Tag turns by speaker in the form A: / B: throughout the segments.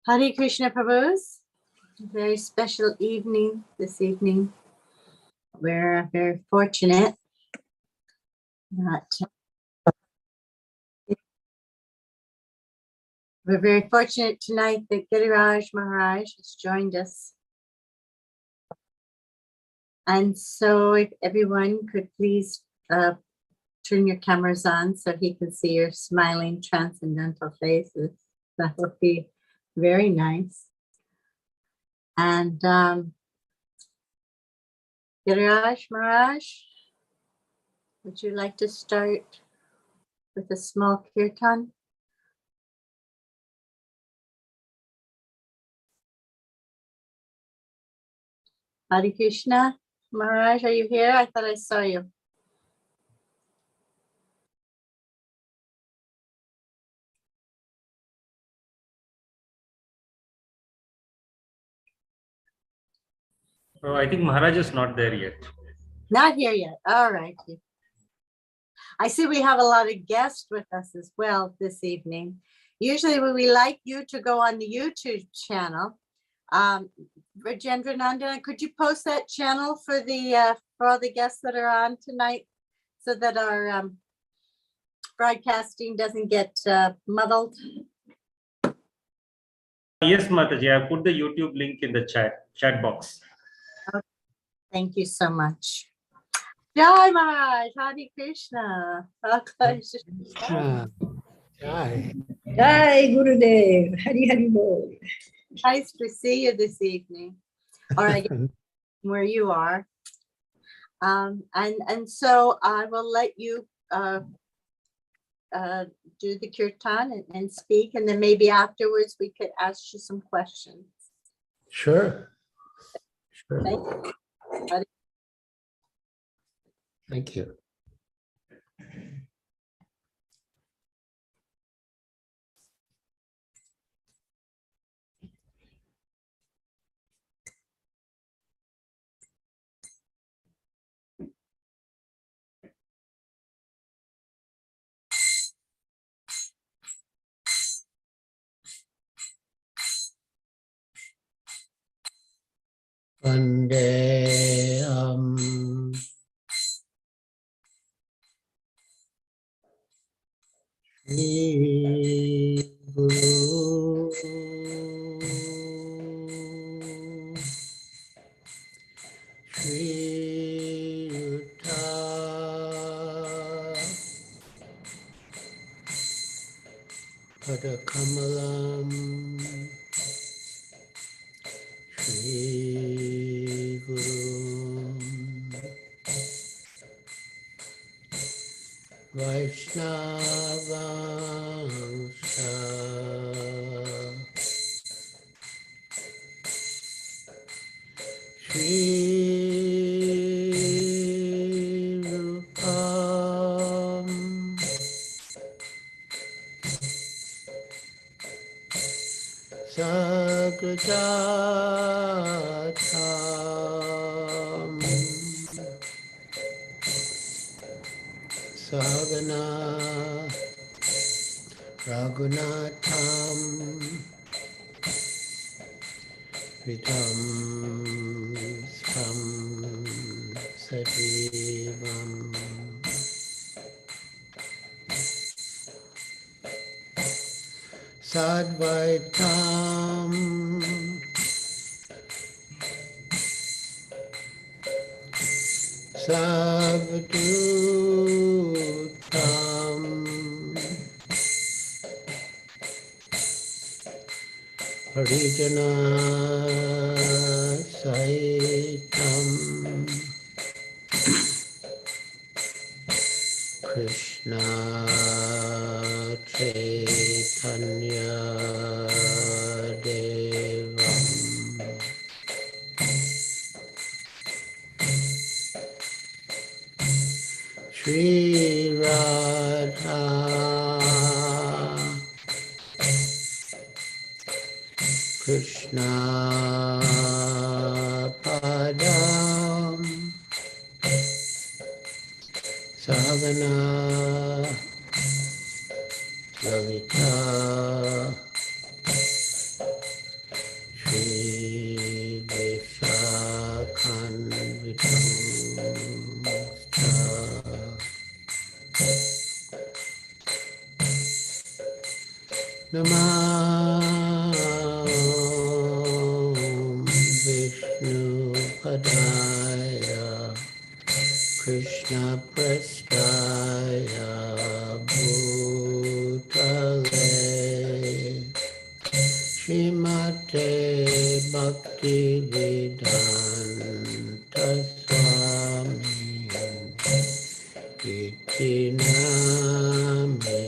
A: Hare Krishna Prabhus. Very special evening this evening. We're very fortunate that tonight that Giriraj Maharaj has joined us. And so if everyone could please turn your cameras on so he can see your smiling transcendental faces. That would be very nice. And Giriraj Maharaj, would you like to start with a small kirtan? Hare Krishna. Maharaj, are you here? I thought I saw you.
B: Oh, I think Maharaj is not there yet.
A: Not here yet. All right. I see we have a lot of guests with us as well this evening. Usually we like you to go on the YouTube channel. Rajendra Nandana, could you post that channel for all the guests that are on tonight so that our broadcasting doesn't get muddled?
B: Yes, Mataji, I put the YouTube link in the chat box.
A: Okay. Thank you so much. Jai Maharaj, Hare Krishna.
C: Jai.
D: Jai Gurudev, Hari Hari Bol.
A: Nice to see you this evening, or I guess where you are. And so I will let you do the kirtan and speak, and then maybe afterwards we could ask you some questions.
C: Sure.
A: Thank you.
C: Thank you. Vande Shri Guru Shri Yuddha Padakamalam Shri Guru Vaishnavansha Shri Rupam Sagrajatam Sagana Raghunatham Vitam Sam Sajivam Sadvaitam Savdutam Harijana Saitam Krishna Chaitanya Devam Shri Radha Krishna Padam Savana Lalita Namah Vishnu Padaya Krishna Prasthaya Bhutale Srimate Bhakti Vedanta Swami Iti Namine.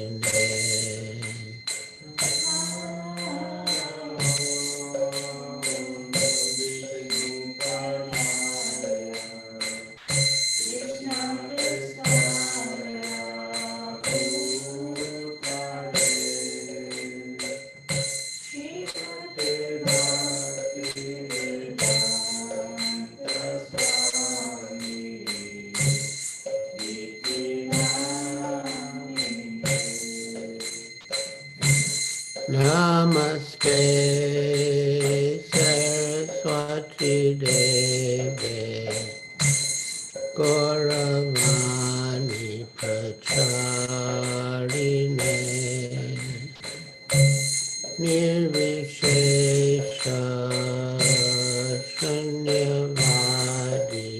C: Namaste Saraswati Deve Gauravani Pracharine Nirvishesha Shunyavadi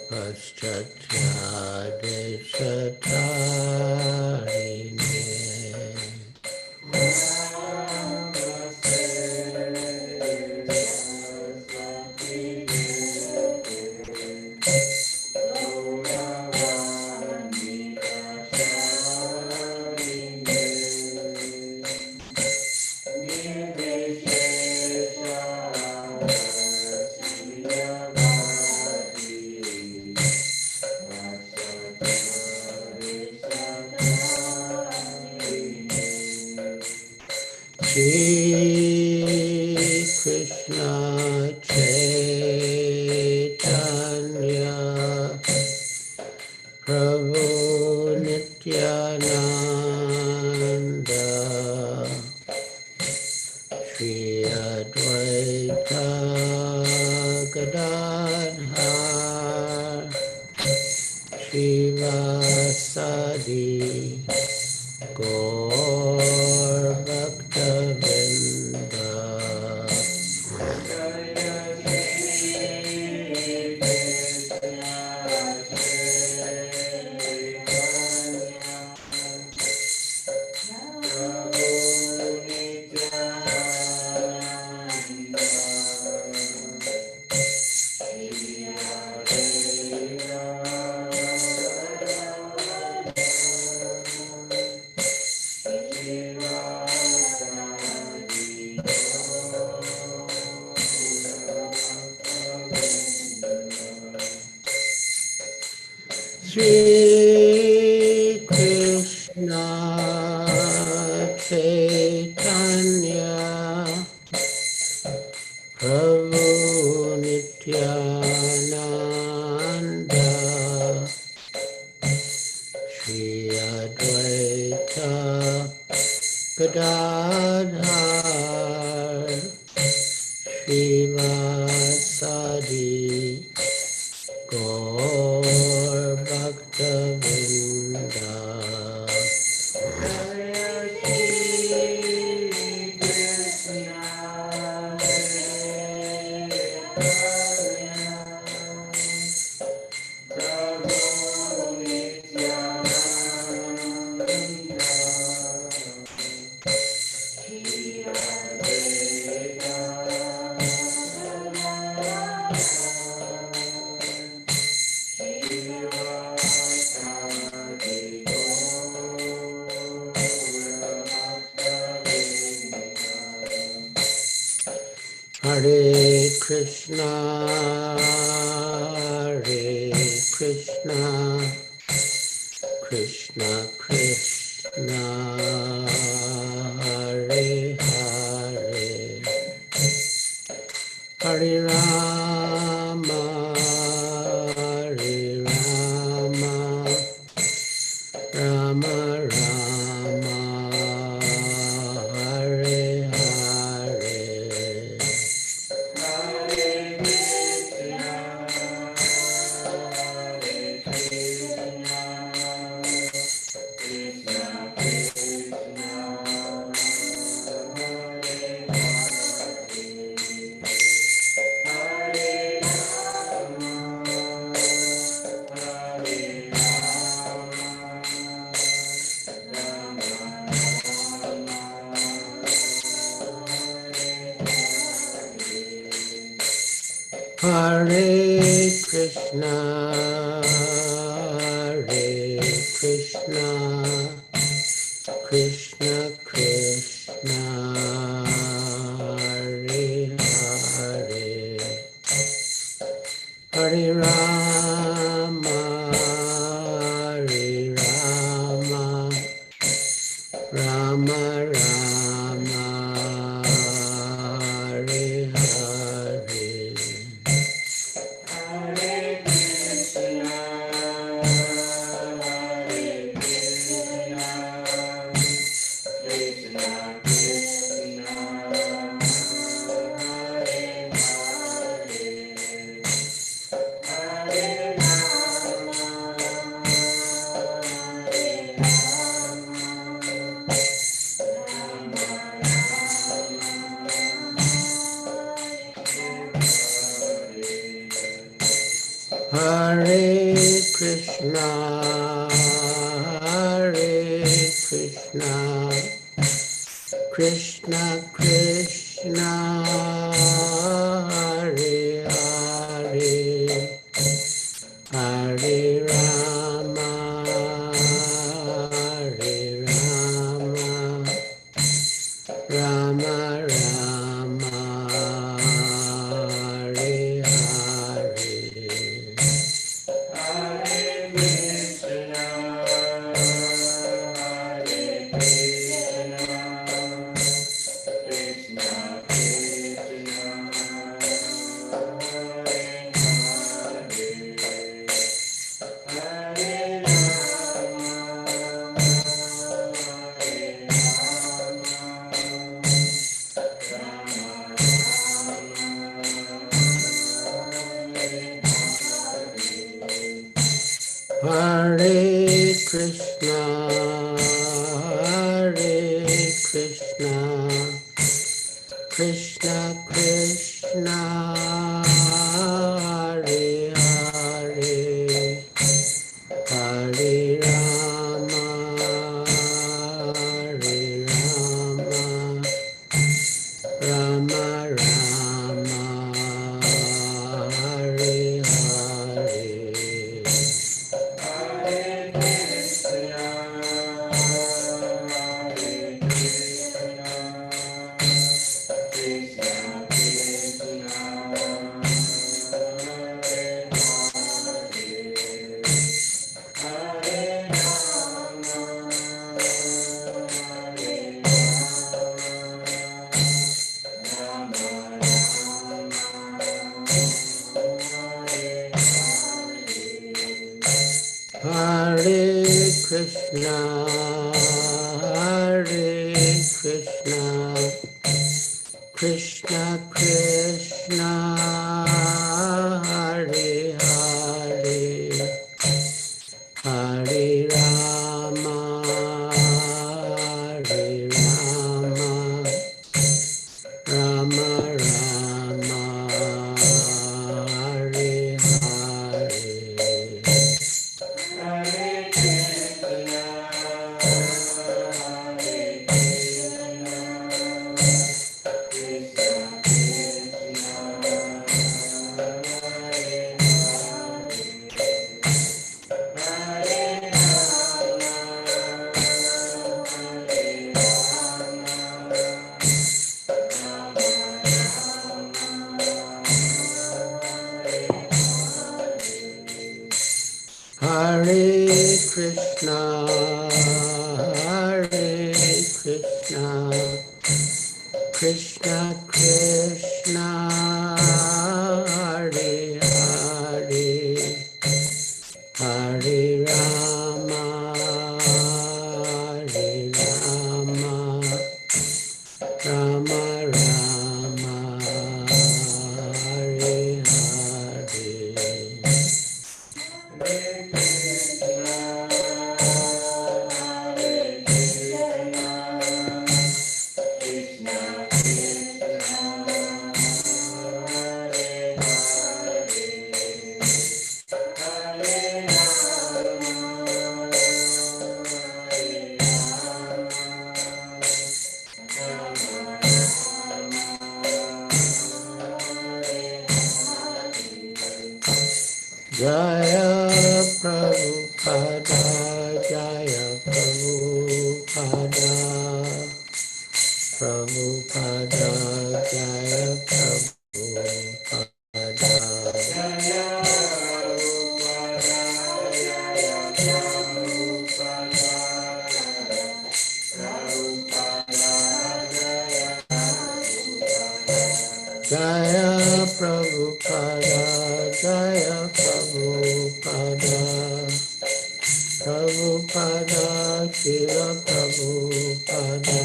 C: Paschatyadesatarine. Shri Krishna Chaitanya Prabhu Nityananda Shri Advaita Gadadhar Shivasadi Gaur Bhaktavinda. Shri Krishna Chaitanya Prabhu Nityananda Shri Advaita Gadadhar Shivasadi Gaur Bhaktavinda. Hare Krishna, Krishna Krishna, Hare Hare, Hare Rama, Rama Rama, Hare Hare. Hare Krishna, Hare Krishna, Krishna Krishna, Hare Hare, Hare Rama, Hare Rama, Rama Rama, Hare Hare. Hare Krishna, Hare Krishna, Krishna Krishna, Hare Hare, Hare Rama, Hare Rama, Rama Rama, Hare Hare. Hare Krishna, Hare Krishna, Krishna Krishna, Hare Hare, Hare Rama, Hare Rama, Rama Rama, Hare Hare. Hare Krishna, Hare Krishna, Krishna Krishna, Hare Hare, Hare Rama, Hare Rama, Rama Rama, Hare Hare. Hare Krishna, Hare Krishna, Krishna Krishna, Hare Hare, Hare Rama, Hare Rama, Rama Rama, Hare Hare. Jaya Prabhupada, Jaya Prabhupada, Prabhupada, Jaya Prabhupada, Jaya Prabhupada, Prabhupada, Srila Prabhupada.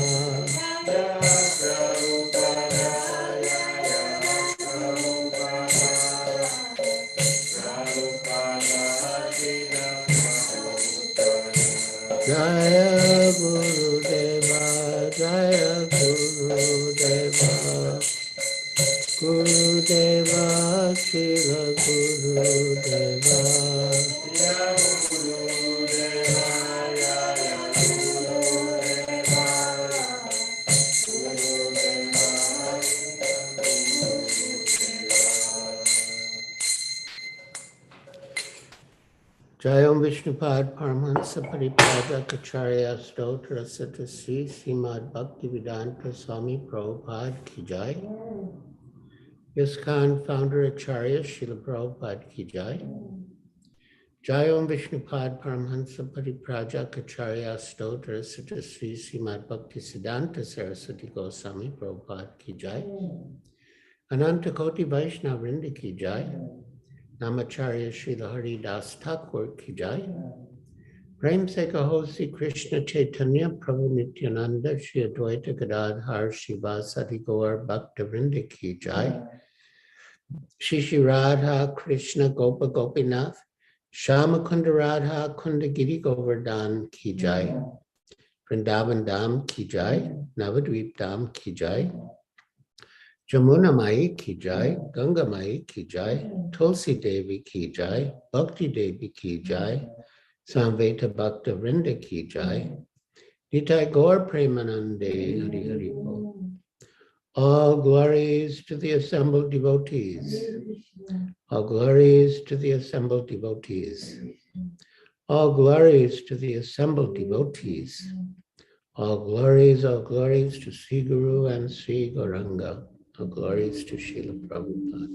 C: Jaya Guru Deva, Jaya Guru Deva, Guru Deva, Srila Guru Deva. Jayam Vishnupad Paramahansa Paripada Kacharya Stotra Satasri Srimad Bhaktivedanta Swami Prabhupada Ki Jai. ISKCON founder Acharya Srila Prabhupada Ki Jai. Jayam Vishnupad Paramahansa Paripraja Kacharya Stotra Satasri Srimad Bhaktivedanta Saraswati Goswami Prabhupada Ki Jai. Ananta Koti Vaishnava Vrinda Ki Jai. Namacharya Srila Hari Das Thakur Ki Jai. Prem Se Kaho Sri Krishna Chaitanya Prabhu Nityananda Shri Advaita Gadadhar Shivasati Gaur Bhakta Vrinda Ki Jai. Shri Radha Krishna Gopa Gopinath Shama Kunda Radha Kunda Giri Govardhan Ki Jai. Vrindavan Dham Ki Jai. Navadvip Dham Ki Jai. Jamuna Mai Ki Jai, Ganga Mai Ki Jai, Tulsi Devi Ki Jai, Bhakti Devi Ki Jai, Samveta Bhakta Vrinda Ki Jai, Nitai Gaur Premanande Hari Hari Bol. All glories to the assembled devotees. All glories to the assembled devotees. All glories to the assembled devotees. All glories to Sri Guru and Sri Gauranga. All glories to Srila Prabhupada.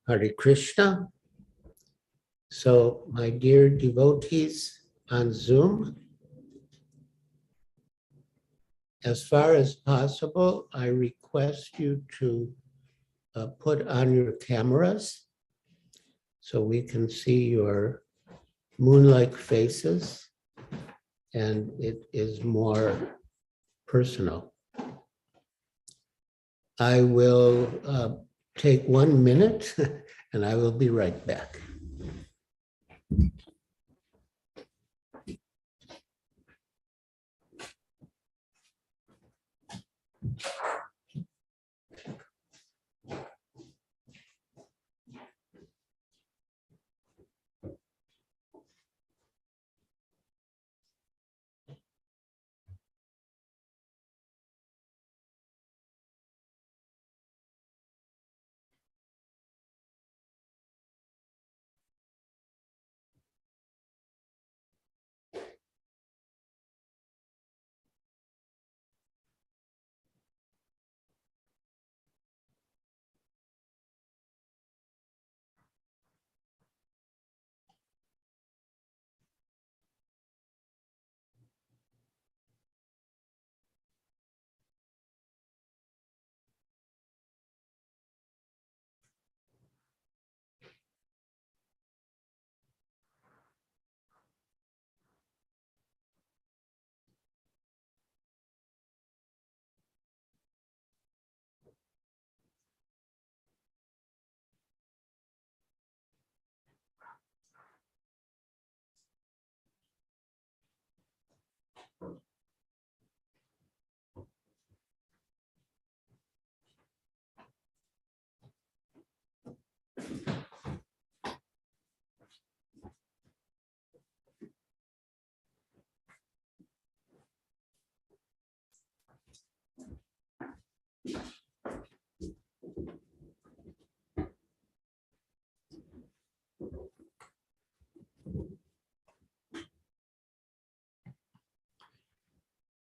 C: Hare Krishna. So, my dear devotees on Zoom, as far as possible, I request you to put on your cameras so we can see your moon-like faces and it is more personal. I will take 1 minute and I will be right back.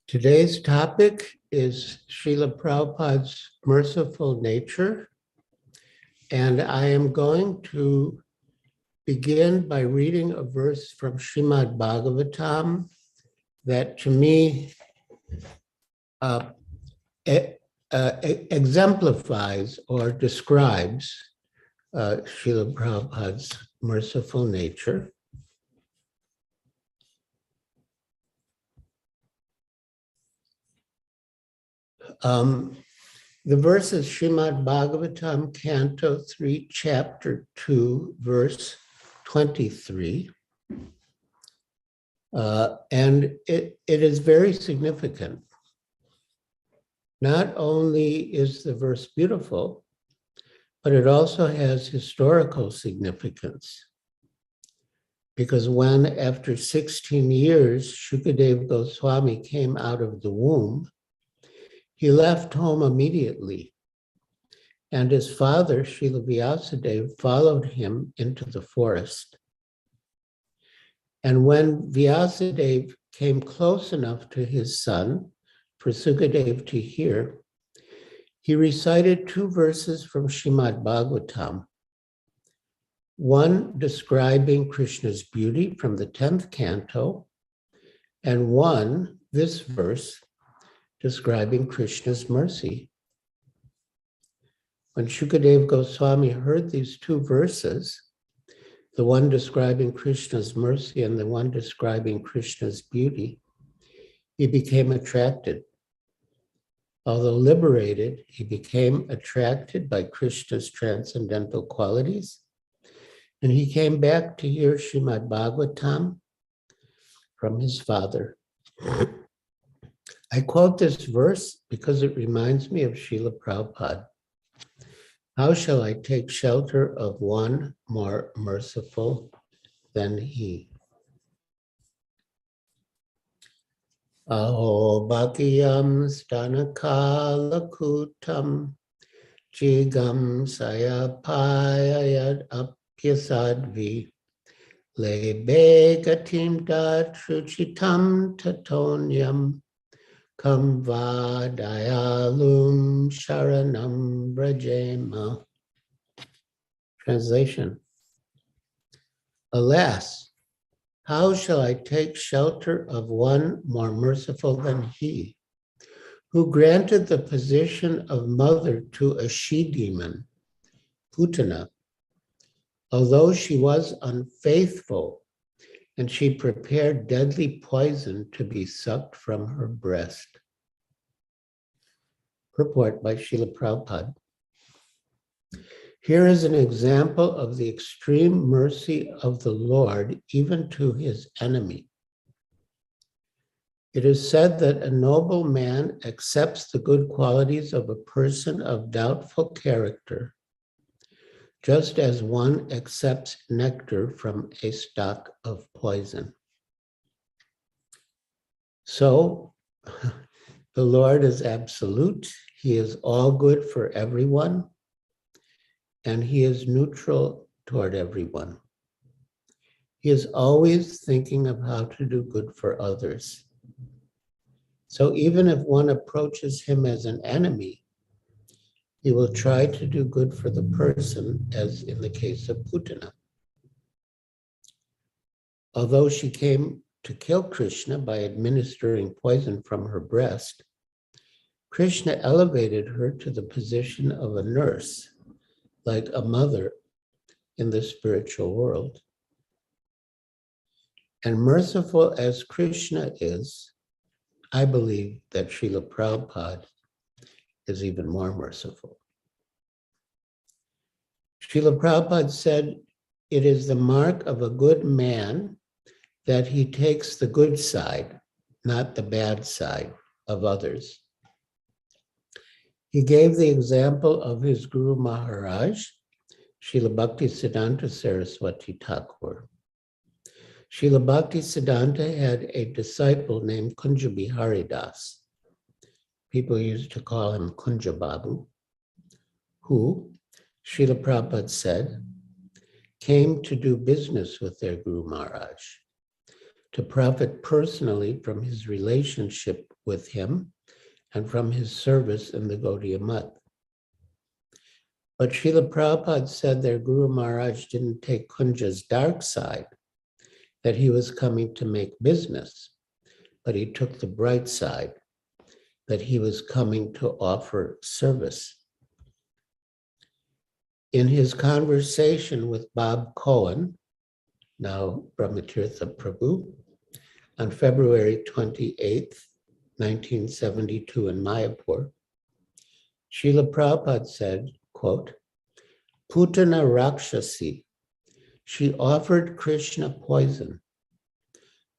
C: Today's topic is Srila Prabhupada's merciful nature, and I am going to begin by reading a verse from Srimad Bhagavatam that to me exemplifies or describes Srila Prabhupada's merciful nature. The verse is Srimad Bhagavatam, Canto 3, Chapter 2, verse 23. And it is very significant. Not only is the verse beautiful, but it also has historical significance. Because when, after 16 years, Shukadeva Goswami came out of the womb, he left home immediately, and his father, Srila Vyasadeva, followed him into the forest. And when Vyasadeva came close enough to his son for Sukadeva to hear, he recited 2 verses from Srimad Bhagavatam, one describing Krishna's beauty from the 10th canto, and one, this verse, describing Krishna's mercy. When Shukadeva Goswami heard these 2 verses, the one describing Krishna's mercy and the one describing Krishna's beauty, he became attracted. Although liberated, he became attracted by Krishna's transcendental qualities, and he came back to hear Srimad Bhagavatam from his father. I quote this verse because it reminds me of Srila Prabhupada. How shall I take shelter of one more merciful than he? Aho bhakiyam stanakalakutam jigam sayapayayad apyasadvi lebe gatim datruchitam tatonyam kam vadayalum sharanam brajema. Translation. Alas, how shall I take shelter of one more merciful than he, who granted the position of mother to a she-demon, Putana, although she was unfaithful, and she prepared deadly poison to be sucked from her breast. Purport by Srila Prabhupada. Here is an example of the extreme mercy of the Lord, even to his enemy. It is said that a noble man accepts the good qualities of a person of doubtful character, just as one accepts nectar from a stalk of poison. So, the Lord is absolute. He is all good for everyone, and he is neutral toward everyone. He is always thinking of how to do good for others. So even if one approaches him as an enemy, he will try to do good for the person, as in the case of Putana. Although she came to kill Krishna by administering poison from her breast, Krishna elevated her to the position of a nurse, like a mother in the spiritual world. And merciful as Krishna is, I believe that Srila Prabhupada is even more merciful. Srila Prabhupada said, it is the mark of a good man that he takes the good side, not the bad side of others. He gave the example of his Guru Maharaj, Srila Bhaktisiddhanta Saraswati Thakur. Srila Bhaktisiddhanta had a disciple named Kunja Bihari Das. People used to call him Kunja Babu, who, Srila Prabhupada said, came to do business with their Guru Maharaj, to profit personally from his relationship with him and from his service in the Gaudiya Math. But Srila Prabhupada said their Guru Maharaj didn't take Kunja's dark side, that he was coming to make business, but he took the bright side, that he was coming to offer service. In his conversation with Bob Cohen, now Brahmatirtha Prabhu, on February 28th, 1972 in Mayapur, Srila Prabhupada said, quote, Putana Rakshasi, she offered Krishna poison,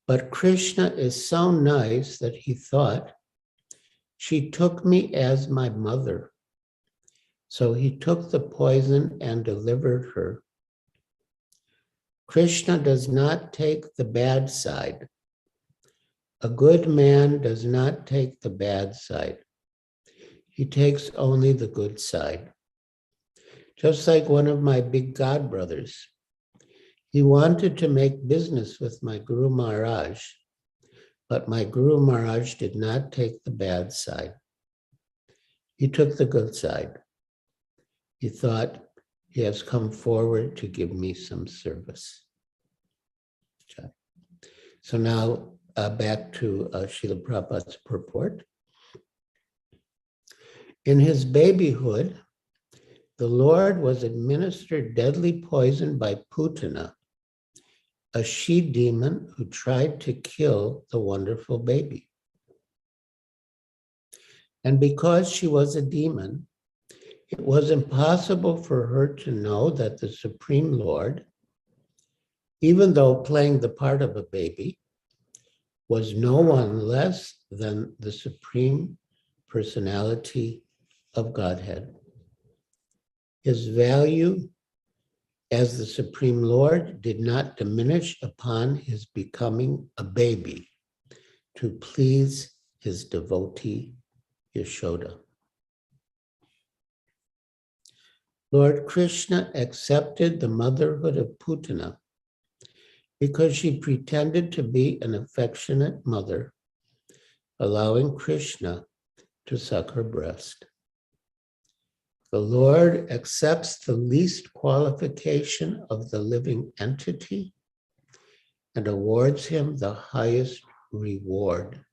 C: but Krishna is so nice that he thought, she took me as my mother. So he took the poison and delivered her. Krishna does not take the bad side. A good man does not take the bad side. He takes only the good side. Just like one of my big God brothers. He wanted to make business with my Guru Maharaj, but my Guru Maharaj did not take the bad side. He took the good side. He thought, he has come forward to give me some service. Okay. So now back to Srila Prabhupada's purport. In his babyhood, the Lord was administered deadly poison by Putana, a she-demon who tried to kill the wonderful baby. And because she was a demon, it was impossible for her to know that the Supreme Lord, even though playing the part of a baby, was no one less than the Supreme Personality of Godhead. His value as the Supreme Lord did not diminish upon his becoming a baby to please his devotee, Yashoda. Lord Krishna accepted the motherhood of Putana because she pretended to be an affectionate mother, allowing Krishna to suck her breast. The Lord accepts the least qualification of the living entity and awards him the highest reward.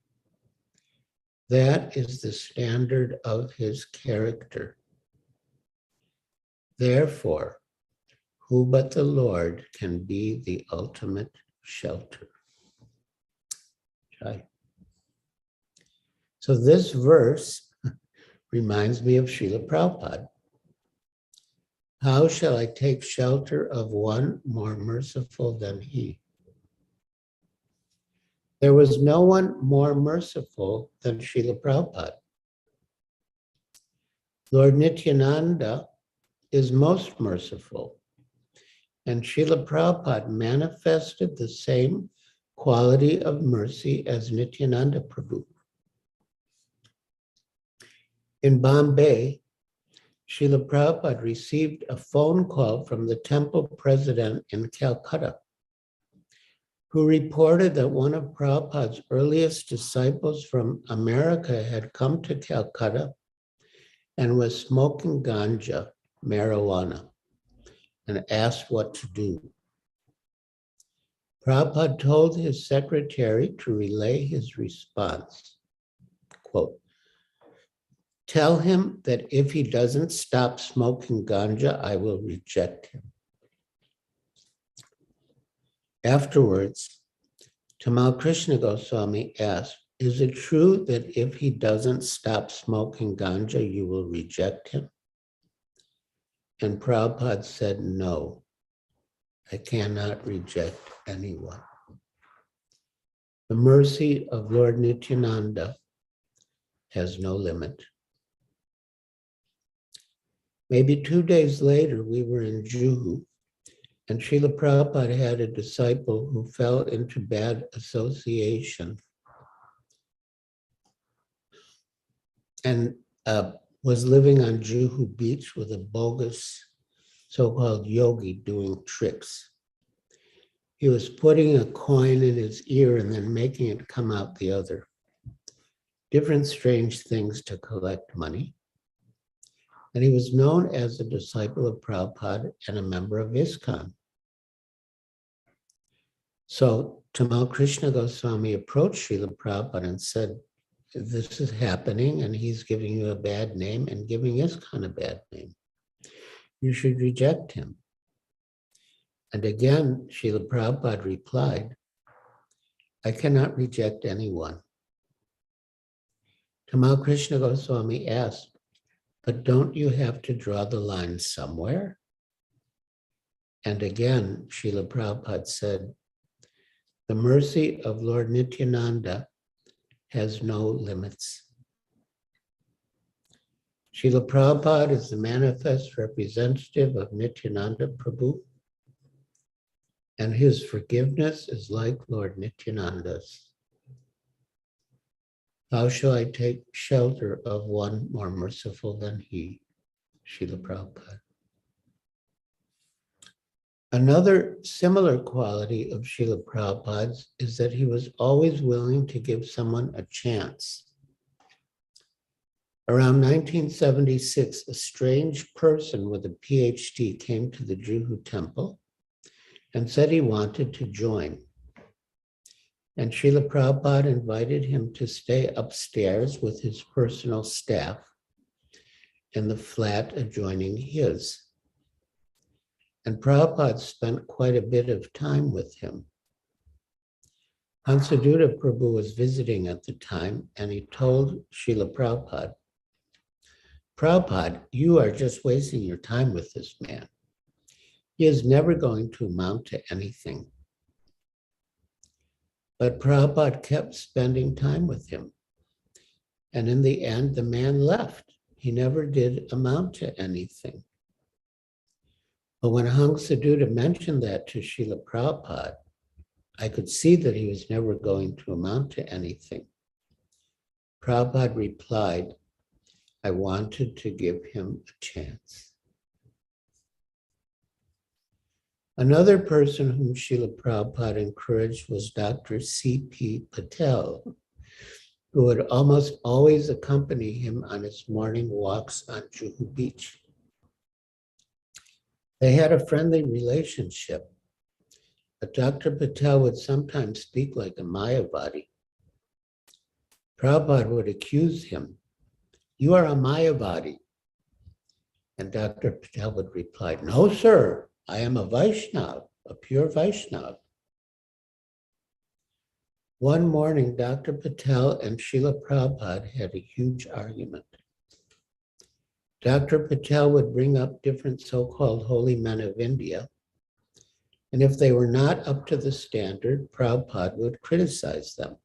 C: That is the standard of his character. Therefore, who but the Lord can be the ultimate shelter? Okay. So this verse reminds me of Srila Prabhupada. How shall I take shelter of one more merciful than he? There was no one more merciful than Srila Prabhupada. Lord Nityananda is most merciful, and Srila Prabhupada manifested the same quality of mercy as Nityananda Prabhu. In Bombay, Srila Prabhupada received a phone call from the temple president in Calcutta, who reported that one of Prabhupada's earliest disciples from America had come to Calcutta and was smoking ganja, marijuana, and asked what to do. Prabhupada told his secretary to relay his response. Quote, tell him that if he doesn't stop smoking ganja, I will reject him. Afterwards, Tamal Krishna Goswami asked, is it true that if he doesn't stop smoking ganja, you will reject him? And Prabhupada said, no, I cannot reject anyone. The mercy of Lord Nityananda has no limit. Maybe 2 days later, we were in Juhu, and Srila Prabhupada had a disciple who fell into bad association and was living on Juhu Beach with a bogus so-called yogi doing tricks. He was putting a coin in his ear and then making it come out the other. Different strange things to collect money. And he was known as a disciple of Prabhupada and a member of ISKCON. So Tamal Krishna Goswami approached Srila Prabhupada and said, this is happening and he's giving you a bad name and giving ISKCON a bad name. You should reject him. And again, Srila Prabhupada replied, I cannot reject anyone. Tamal Krishna Goswami asked, but don't you have to draw the line somewhere? And again, Srila Prabhupada said, the mercy of Lord Nityananda has no limits. Srila Prabhupada is the manifest representative of Nityananda Prabhu, and his forgiveness is like Lord Nityananda's. How shall I take shelter of one more merciful than he? Srila Prabhupada. Another similar quality of Srila Prabhupada's is that he was always willing to give someone a chance. Around 1976, a strange person with a PhD came to the Juhu temple and said he wanted to join. And Srila Prabhupada invited him to stay upstairs with his personal staff in the flat adjoining his. And Prabhupada spent quite a bit of time with him. Hansaduta Prabhu was visiting at the time, and he told Srila Prabhupada, Prabhupada, you are just wasting your time with this man. He is never going to amount to anything. But Prabhupada kept spending time with him. And in the end, the man left. He never did amount to anything. But when Hansaduta mentioned that to Srila Prabhupada, I could see that he was never going to amount to anything. Prabhupada replied, I wanted to give him a chance. Another person whom Srila Prabhupada encouraged was Dr. C.P. Patel, who would almost always accompany him on his morning walks on Juhu Beach. They had a friendly relationship, but Dr. Patel would sometimes speak like a Mayavadi. Prabhupada would accuse him, you are a Mayavadi. And Dr. Patel would reply, no, sir, I am a Vaishnava, a pure Vaishnava. One morning, Dr. Patel and Srila Prabhupada had a huge argument. Dr. Patel would bring up different so-called holy men of India, and if they were not up to the standard, Prabhupada would criticize them.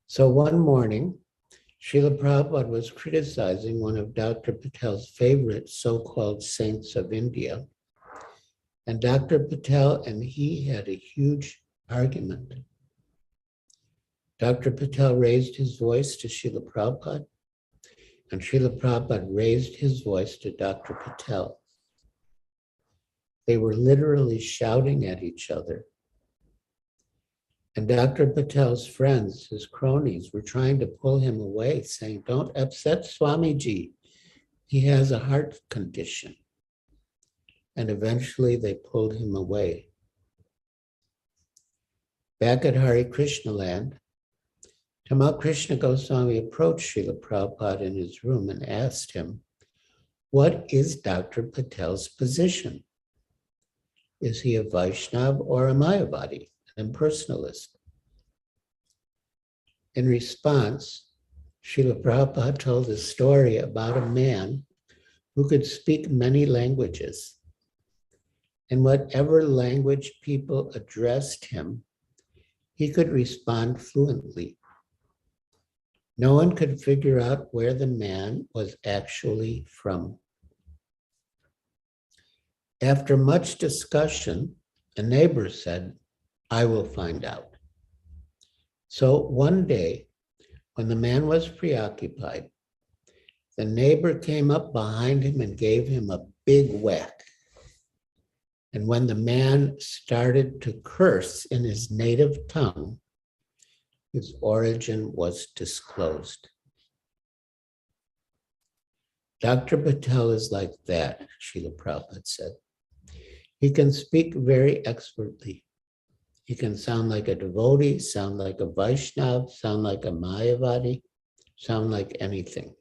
C: So one morning, Srila Prabhupada was criticizing one of Dr. Patel's favorite so-called saints of India, and Dr. Patel and he had a huge argument. Dr. Patel raised his voice to Srila Prabhupada, and Srila Prabhupada raised his voice to Dr. Patel. They were literally shouting at each other. And Dr. Patel's friends, his cronies, were trying to pull him away, saying, don't upset Swamiji. He has a heart condition. And eventually they pulled him away. Back at Hare Krishna land, Tamal Krishna Goswami approached Srila Prabhupada in his room and asked him, what is Dr. Patel's position? Is he a Vaishnava or a Mayavadi, an impersonalist? In response, Srila Prabhupada told a story about a man who could speak many languages. In whatever language people addressed him, he could respond fluently. No one could figure out where the man was actually from. After much discussion, a neighbor said, I will find out. So one day, when the man was preoccupied, the neighbor came up behind him and gave him a big whack. And when the man started to curse in his native tongue, his origin was disclosed. Dr. Patel is like that, Srila Prabhupada said. He can speak very expertly. He can sound like a devotee, sound like a Vaishnav, sound like a Mayavadi, sound like anything.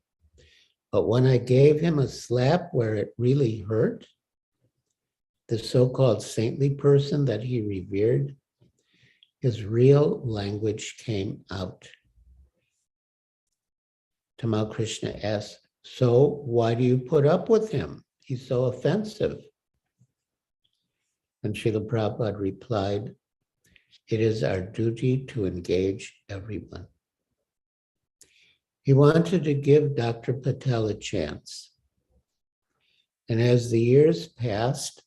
C: But when I gave him a slap where it really hurt, the so-called saintly person that he revered, his real language came out. Tamal Krishna asked, so why do you put up with him? He's so offensive. And Srila Prabhupada replied, it is our duty to engage everyone. He wanted to give Dr. Patel a chance. And as the years passed,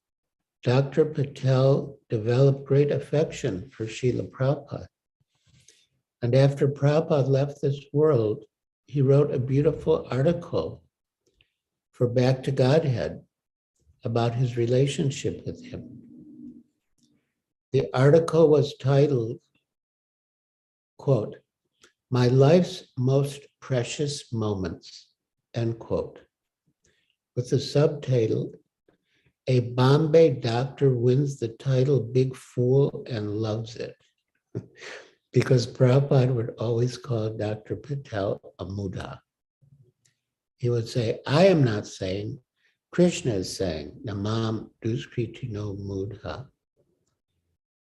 C: Dr. Patel developed great affection for Srila Prabhupada. And after Prabhupada left this world, he wrote a beautiful article for Back to Godhead about his relationship with him. The article was titled, quote, My Life's Most Precious Moments, end quote, with the subtitle, A Bombay Doctor Wins the Title Big Fool and Loves It. Because Prabhupada would always call Dr. Patel a Muda. He would say, I am not saying, Krishna is saying, Namam Duskritino Mudha.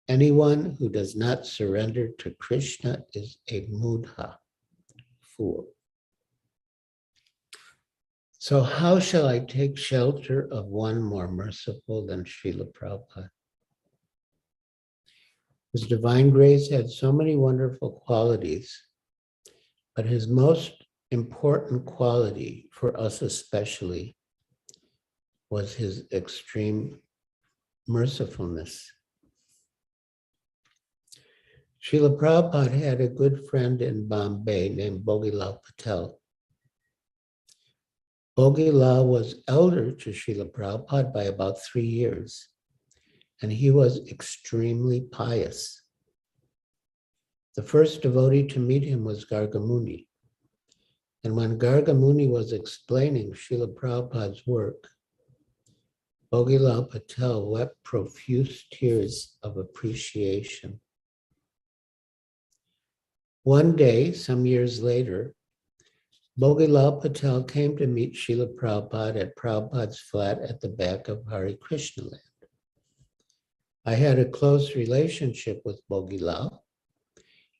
C: Anyone who does not surrender to Krishna is a Mudha, fool. So how shall I take shelter of one more merciful than Srila Prabhupada? His divine grace had so many wonderful qualities, but his most important quality for us especially was his extreme mercifulness. Srila Prabhupada had a good friend in Bombay named Bhogilal Patel. Bhogilal was elder to Srila Prabhupada by about 3 years, and he was extremely pious. The first devotee to meet him was Gargamuni. And when Gargamuni was explaining Srila Prabhupada's work, Bhogilal Patel wept profuse tears of appreciation. One day, some years later, Bhogilal Patel came to meet Srila Prabhupada at Prabhupada's flat at the back of Hare Krishna land. I had a close relationship with Bhogilal,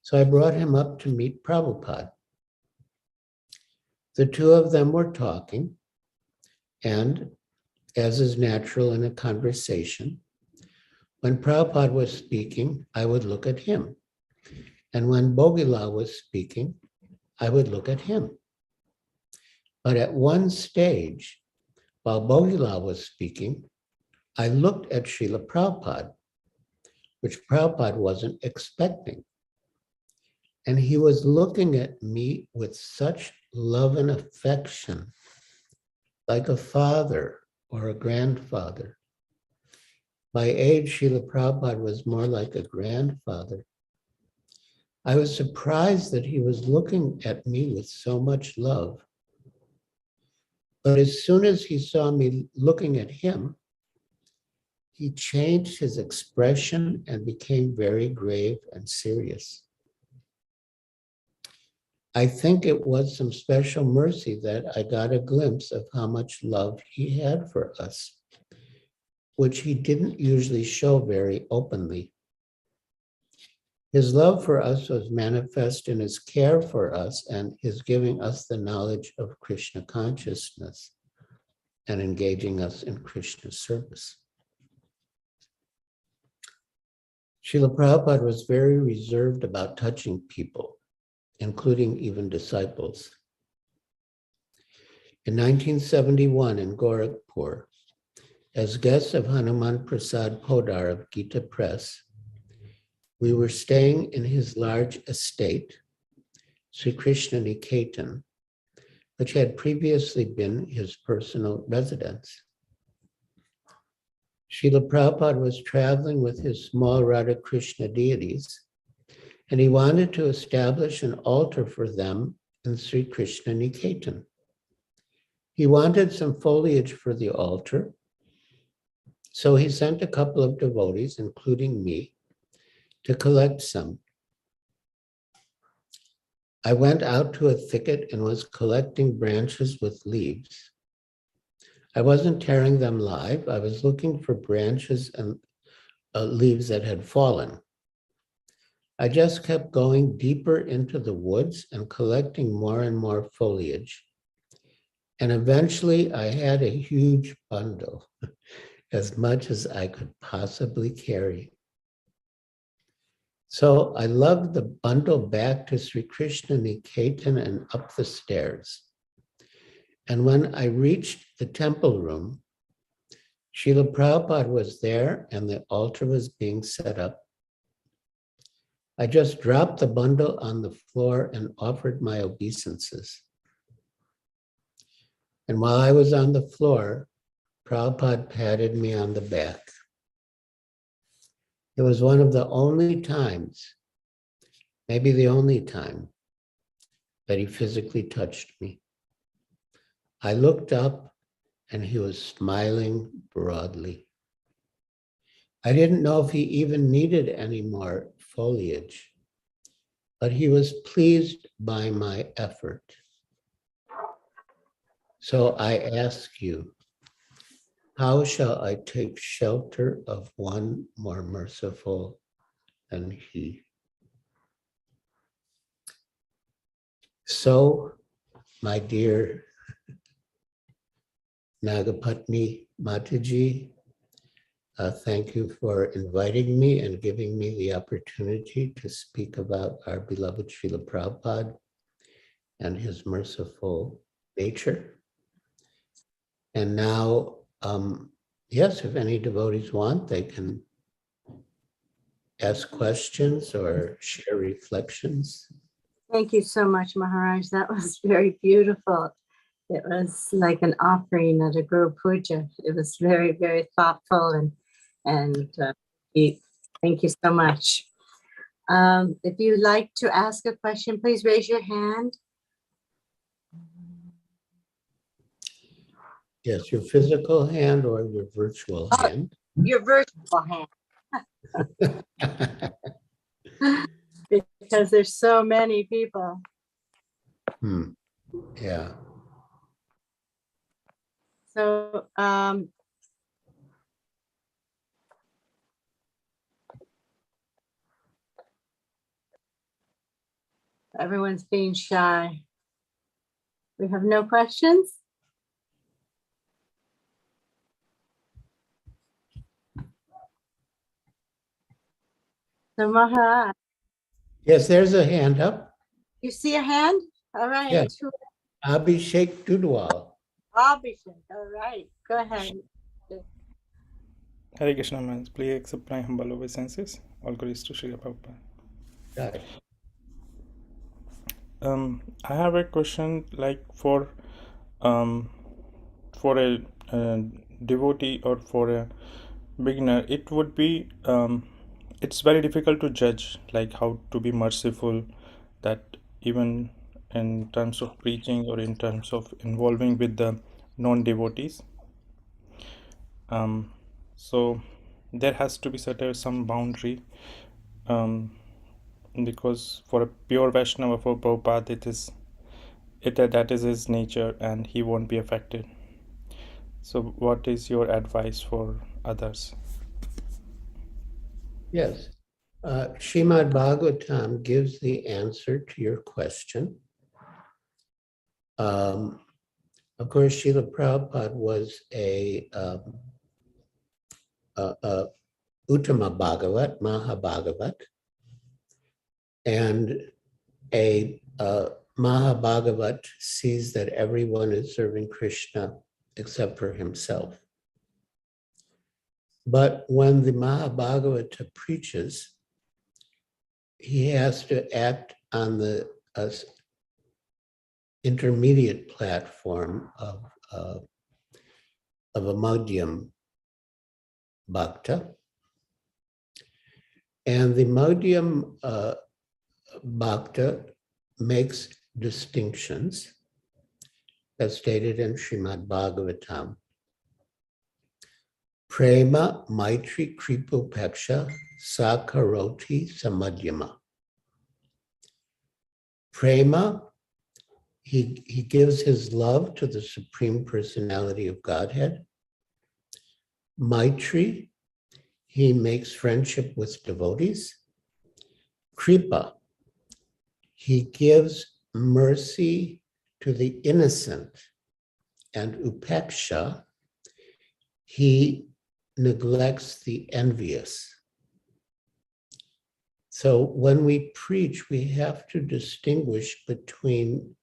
C: so I brought him up to meet Prabhupada. The two of them were talking, and as is natural in a conversation, when Prabhupada was speaking, I would look at him. And when Bhogilal was speaking, I would look at him. But at one stage, while Bhogilal was speaking, I looked at Srila Prabhupada, which Prabhupada wasn't expecting. And he was looking at me with such love and affection, like a father or a grandfather. By age, Srila Prabhupada was more like a grandfather. I was surprised that he was looking at me with so much love. But as soon as he saw me looking at him, he changed his expression and became very grave and serious. I think it was some special mercy that I got a glimpse of how much love he had for us, which he didn't usually show very openly. His love for us was manifest in his care for us and his giving us the knowledge of Krishna consciousness and engaging us in Krishna service. Srila Prabhupada was very reserved about touching people, including even disciples. In 1971 in Gorakhpur, as guests of Hanuman Prasad Podar of Gita Press, we were staying in his large estate, Sri Krishna Niketan, which had previously been his personal residence. Srila Prabhupada was traveling with his small Radha Krishna deities, and he wanted to establish an altar for them in Sri Krishna Niketan. He wanted some foliage for the altar, so he sent a couple of devotees, including me, to collect some. I went out to a thicket and was collecting branches with leaves. I wasn't tearing them live. I was looking for branches and leaves that had fallen. I just kept going deeper into the woods and collecting more and more foliage. And eventually I had a huge bundle, as much as I could possibly carry. So I lugged the bundle back to Sri Krishna Niketan and up the stairs. And when I reached the temple room, Srila Prabhupada was there and the altar was being set up. I just dropped the bundle on the floor and offered my obeisances. And while I was on the floor, Prabhupada patted me on the back. It was one of the only times, maybe the only time, that he physically touched me. I looked up and he was smiling broadly. I didn't know if he even needed any more foliage, but he was pleased by my effort. So I ask you, how shall I take shelter of one more merciful than he? So, my dear Nagapatni Mataji, thank you for inviting me and giving me the opportunity to speak about our beloved Srila Prabhupada and his merciful nature. And now, yes, if any devotees want, they can ask questions or share reflections.
A: Thank you so much, Maharaj. That was very beautiful. It was like an offering at a Guru Puja. It was very, very thoughtful and deep. Thank you so much. If you'd like to ask a question, please raise your hand.
C: Yes, your physical hand or your virtual hand.
A: Your virtual hand, because there's so many people.
C: Yeah.
A: So everyone's being shy. We have no questions? So Maharaj,
C: Yes, there's a hand up.
A: you see a hand? All right.
C: Yes. Abhishek Dudwal.
A: Abhishek, all right. Go ahead.
E: Hare Krishna, man. Please accept my humble obeisances. All glories to Srila Prabhupada.
C: Got it.
E: I have a question, like for a devotee or for a beginner. It would be it's very difficult to judge, like how to be merciful, that even in terms of preaching or in terms of involving with the non-devotees. So there has to be some boundary, because for a pure Vaishnava, for Prabhupada, that is his nature and he won't be affected. So what is your advice for others?
C: Yes. Srimad Bhagavatam gives the answer to your question. Of course, Srila Prabhupada was a Uttama Bhagavat, Mahabhagavat, and a Mahabhagavat sees that everyone is serving Krishna except for himself. But when the Mahabhagavata preaches, he has to act on the intermediate platform of a Madhyam Bhakta. And the Madhyam Bhakta makes distinctions as stated in Srimad Bhagavatam. Prema Maitri Kripopeksha Sakaroti Samadhyama. Prema, he gives his love to the Supreme Personality of Godhead. Maitri, he makes friendship with devotees. Kripa, he gives mercy to the innocent. And upeksha, he neglects the envious. So when we preach, we have to distinguish between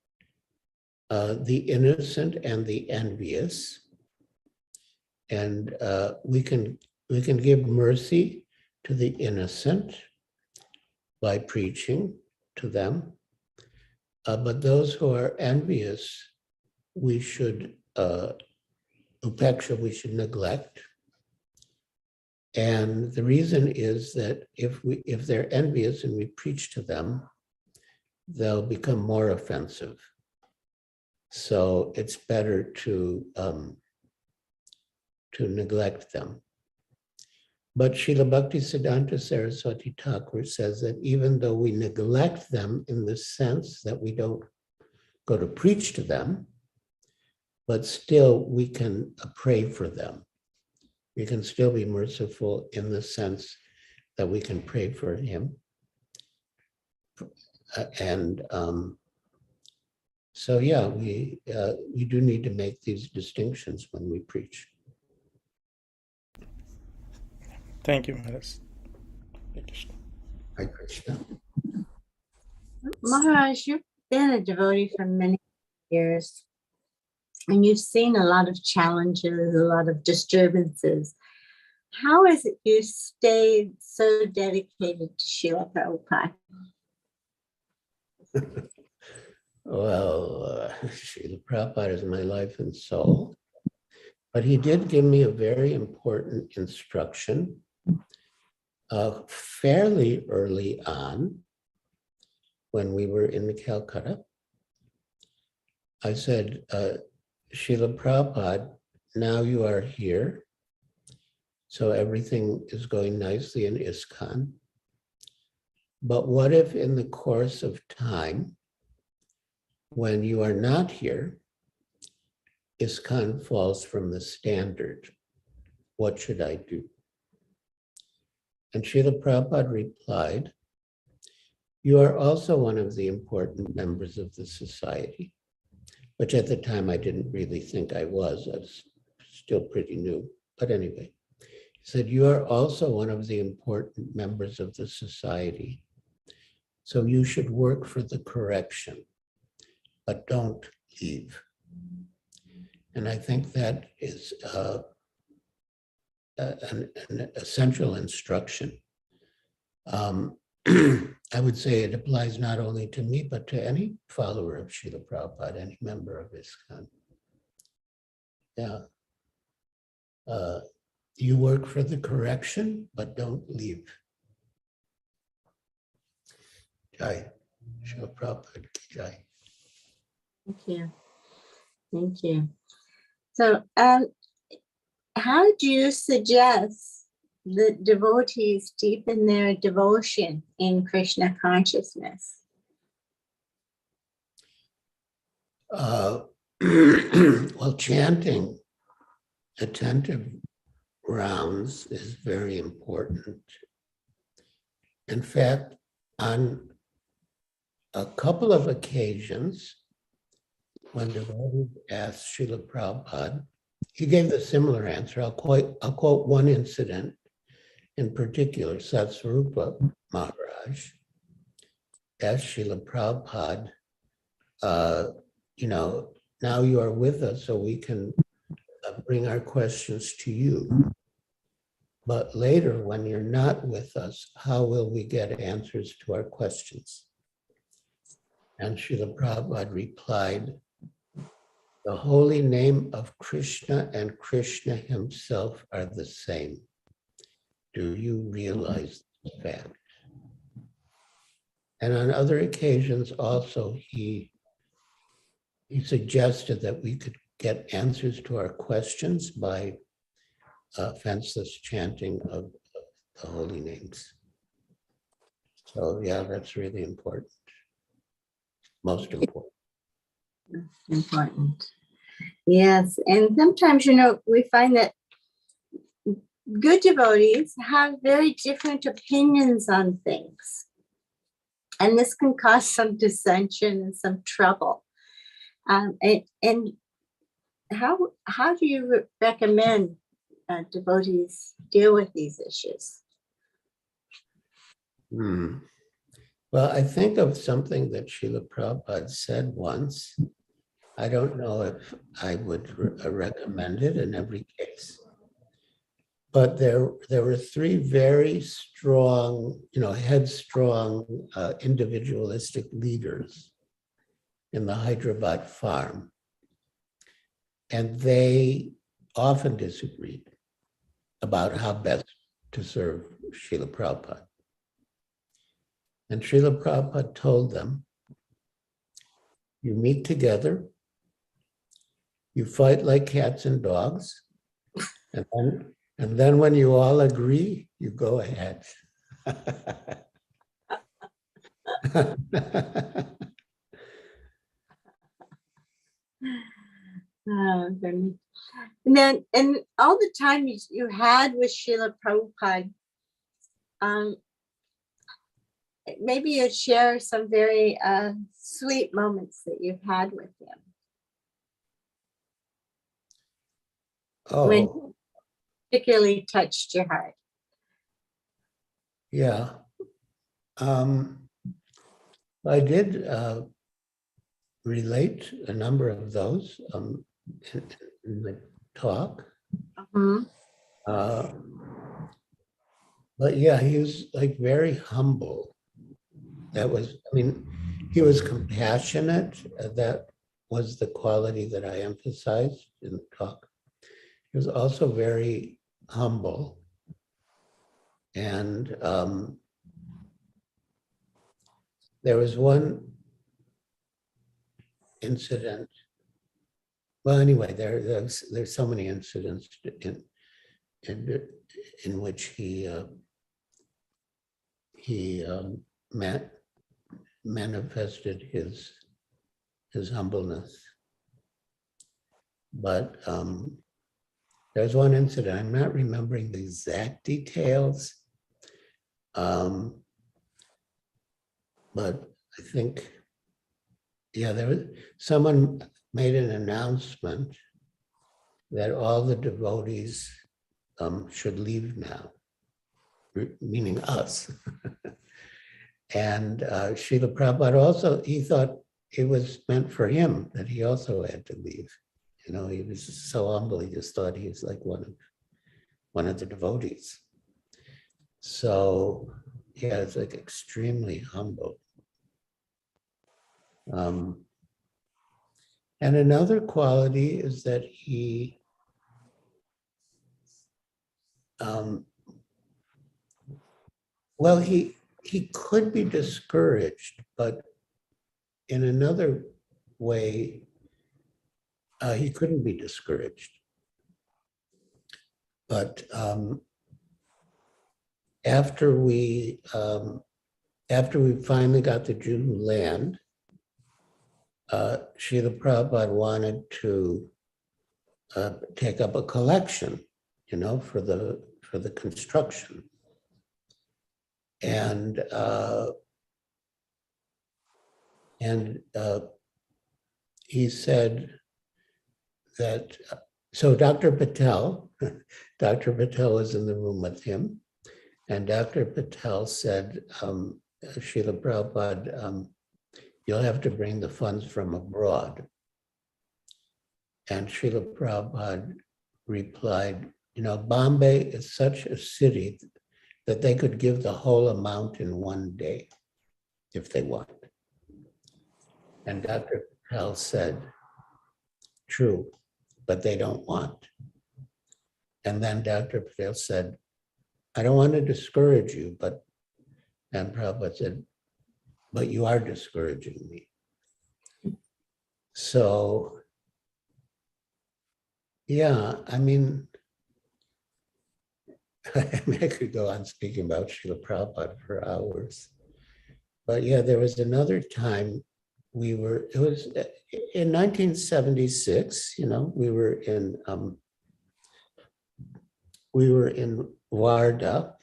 C: the innocent and the envious. And we can give mercy to the innocent by preaching to them. But those who are envious, we should, upeksha, we should neglect. And the reason is that if they're envious and we preach to them, they'll become more offensive. So it's better to neglect them. But Srila Bhaktisiddhanta Saraswati Thakur says that even though we neglect them in the sense that we don't go to preach to them, but still we can pray for them. We can still be merciful in the sense that we can pray for him. And so, yeah, we do need to make these distinctions when we preach.
E: Thank you, Maharaj. Thank you.
C: Hare Krishna.
A: Maharaj, you've been a devotee for many years, and you've seen a lot of challenges, a lot of disturbances. How is it you stayed so dedicated to Srila Prabhupada?
C: Well, Srila Prabhupada is my life and soul, but he did give me a very important instruction fairly early on when we were in Calcutta. I said, Srila Prabhupada, now you are here, so everything is going nicely in ISKCON. But what if in the course of time, when you are not here, ISKCON falls from the standard? What should I do? And Srila Prabhupada replied, you are also one of the important members of the society, which at the time I didn't really think I was. I was still pretty new. But anyway, he said, you are also one of the important members of the society. So you should work for the correction, but don't leave. And I think that is an essential instruction. I would say it applies not only to me, but to any follower of Srila Prabhupada, any member of ISKCON. Yeah. You work for the correction, but don't leave. Jai. Srila Prabhupada, Jai.
A: Thank you. Thank you. So, how do you suggest that devotees deepen their devotion in Krishna consciousness?
C: Well, chanting attentive rounds is very important. In fact, on a couple of occasions, when devotees asked Srila Prabhupada, he gave a similar answer. I'll quote one incident in particular. Satsvarupa Maharaj asked Srila Prabhupada, now you are with us, so we can bring our questions to you. But later, when you're not with us, how will we get answers to our questions? And Srila Prabhupada replied, the holy name of Krishna and Krishna himself are the same. do you realize the fact? And on other occasions also, he suggested that we could get answers to our questions by fenceless chanting of the holy names. So yeah, that's really important. Most important.
A: Important. Yes, and sometimes, we find that good devotees have very different opinions on things. And this can cause some dissension and some trouble. And how do you recommend devotees deal with these issues?
C: Well, I think of something that Srila Prabhupada said once. I don't know if I would recommend it in every case. But there were three very strong, headstrong, individualistic leaders in the Hyderabad farm. And they often disagreed about how best to serve Srila Prabhupada. And Srila Prabhupada told them, you meet together, you fight like cats and dogs, and then when you all agree, you go ahead.
A: And all the time you had with Srila Prabhupada, maybe you'd share some very sweet moments that you've had with him. When
C: Oh,
A: particularly touched your heart.
C: yeah. I did relate a number of those in the talk. But yeah, he was like very humble. He was compassionate. That was the quality that I emphasized in the talk. He was also very humble. And there was one incident. Well, anyway, there's so many incidents in which he manifested his humbleness. But there's one incident, I'm not remembering the exact details, but I think, someone made an announcement that all the devotees should leave now, meaning us. And Srila Prabhupada also, he thought it was meant for him that he also had to leave. He was so humble, he just thought he was like one of the devotees. So yeah, it's like extremely humble. And another quality is that he could be discouraged, but in another way, he couldn't be discouraged. But after we finally got the Jew land, Srila Prabhupada wanted to take up a collection, for the construction. And he said that, so Dr. Patel was in the room with him, and Dr. Patel said, Srila Prabhupada, you'll have to bring the funds from abroad. And Srila Prabhupada replied, Bombay is such a city that they could give the whole amount in one day if they want. And Dr. Patel said, true, but they don't want. And then Dr. Patel said, I don't want to discourage you, but, and Prabhupada said, but you are discouraging me. So, yeah, I mean, I could go on speaking about Srila Prabhupada for hours. But yeah, there was another time it was in 1976, we were in Varda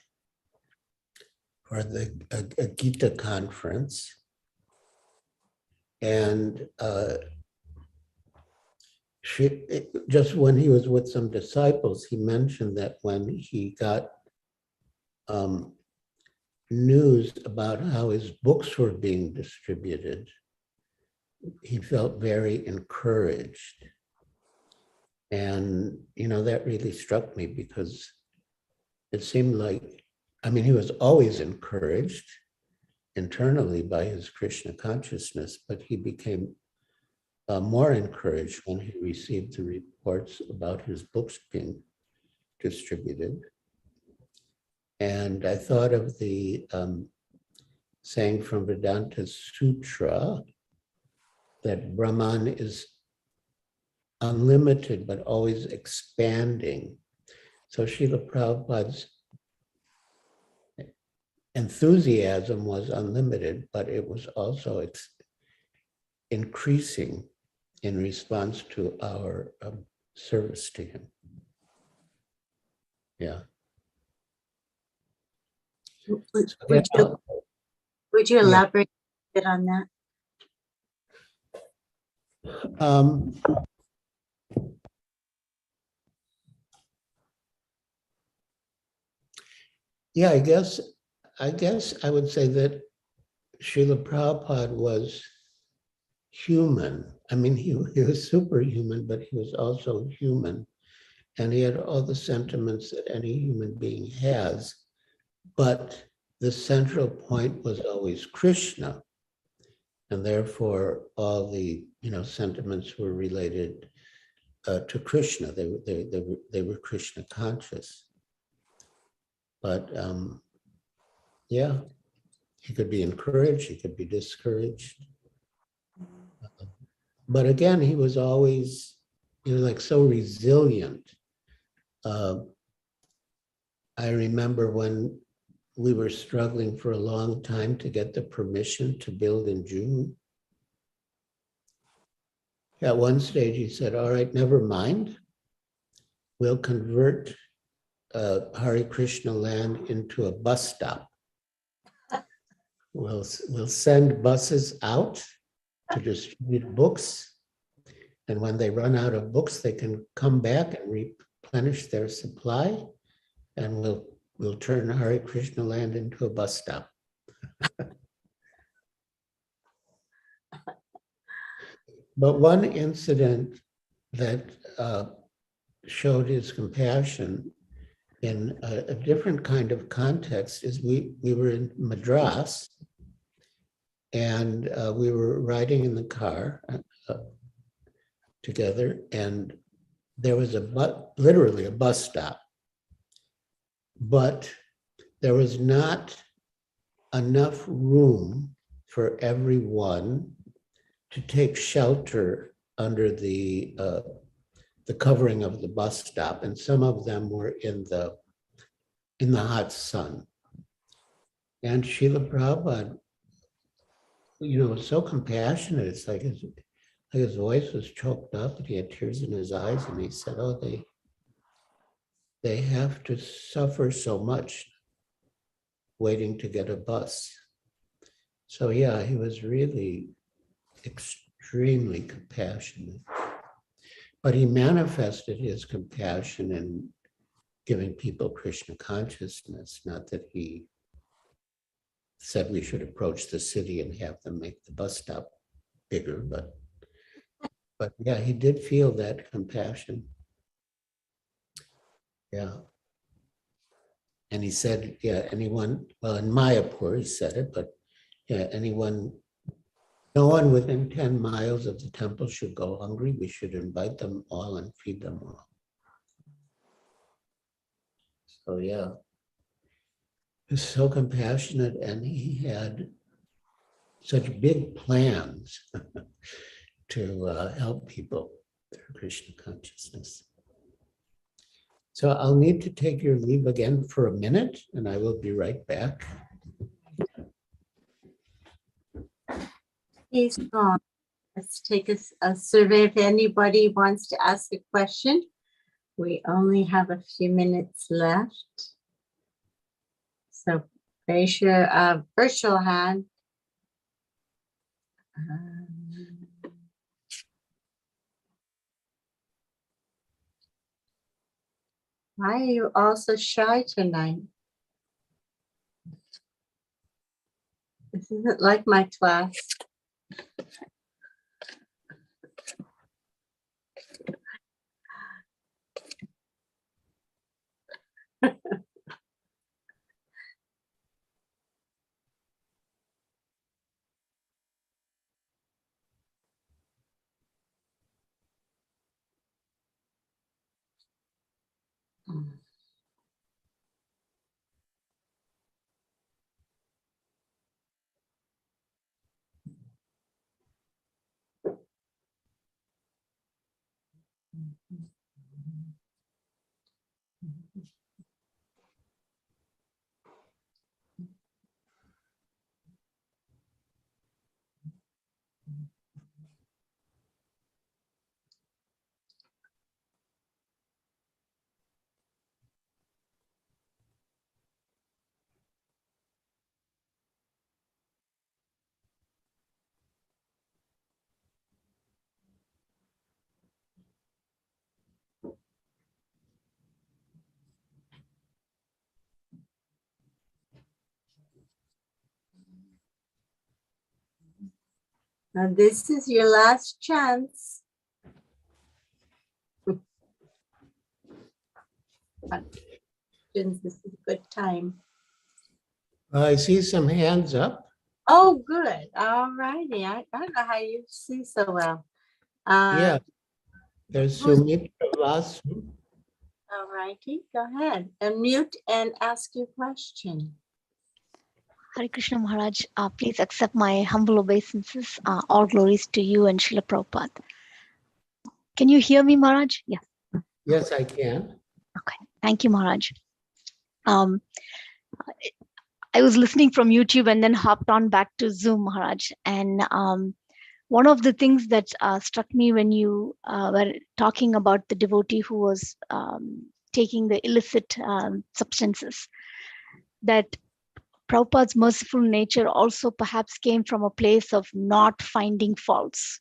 C: for a Gita conference. And just when he was with some disciples, he mentioned that when he got news about how his books were being distributed, he felt very encouraged. And, that really struck me because it seemed like, he was always encouraged internally by his Krishna consciousness, but he became more encouraged when he received the reports about his books being distributed. And I thought of the saying from Vedanta Sutra that Brahman is unlimited, but always expanding. So Srila Prabhupada's enthusiasm was unlimited, but it was also increasing in response to our service to him. Yeah.
A: Would you elaborate a bit on that?
C: Yeah, I guess I would say that Srila Prabhupada was human. He was superhuman, but he was also human. And he had all the sentiments that any human being has. But the central point was always Krishna. And therefore, all the sentiments were related to Krishna. They were Krishna conscious. But yeah, he could be encouraged, he could be discouraged. But again, he was always, so resilient. I remember when we were struggling for a long time to get the permission to build in June. At one stage, he said, all right, never mind. We'll convert Hare Krishna land into a bus stop. We'll send buses out to distribute books. And when they run out of books, they can come back and replenish their supply. And we'll turn Hare Krishna land into a bus stop. But one incident that showed his compassion in a different kind of context is we were in Madras, and we were riding in the car together, and there was literally a bus stop, but there was not enough room for everyone to take shelter under the covering of the bus stop, and some of them were in the hot sun. And Srila Prabhupada, was so compassionate. It's like his voice was choked up, and he had tears in his eyes, and he said, "Oh, they have to suffer so much waiting to get a bus." So yeah, he was really extremely compassionate. But he manifested his compassion in giving people Krishna consciousness, not that he said we should approach the city and have them make the bus stop bigger, but yeah, he did feel that compassion. Yeah. And he said, yeah, anyone, well, in Mayapur, he said it, but yeah, no one within 10 miles of the temple should go hungry. We should invite them all and feed them all. So yeah, was so compassionate, and he had such big plans to help people through Krishna consciousness. So I'll need to take your leave again for a minute, and I will be right back.
A: He's gone. Let's take a survey if anybody wants to ask a question. We only have a few minutes left. So raise your virtual hand. Why are you all so shy tonight? This isn't like my class. Now this is your last chance. This is a good time.
C: I see some hands up.
A: Oh, good. All righty. I don't know how you see so well.
C: Yeah, there's Sumit Vasu.
A: All righty. Go ahead. Unmute and ask your question.
F: Hare Krishna Maharaj, please accept my humble obeisances. All glories to you and Srila Prabhupada. Can you hear me, Maharaj? Yeah.
C: Yes, I can.
F: Okay. Thank you, Maharaj. I was listening from YouTube and then hopped on back to Zoom, Maharaj. And one of the things that struck me when you were talking about the devotee who was taking the illicit substances, that Prabhupada's merciful nature also perhaps came from a place of not finding faults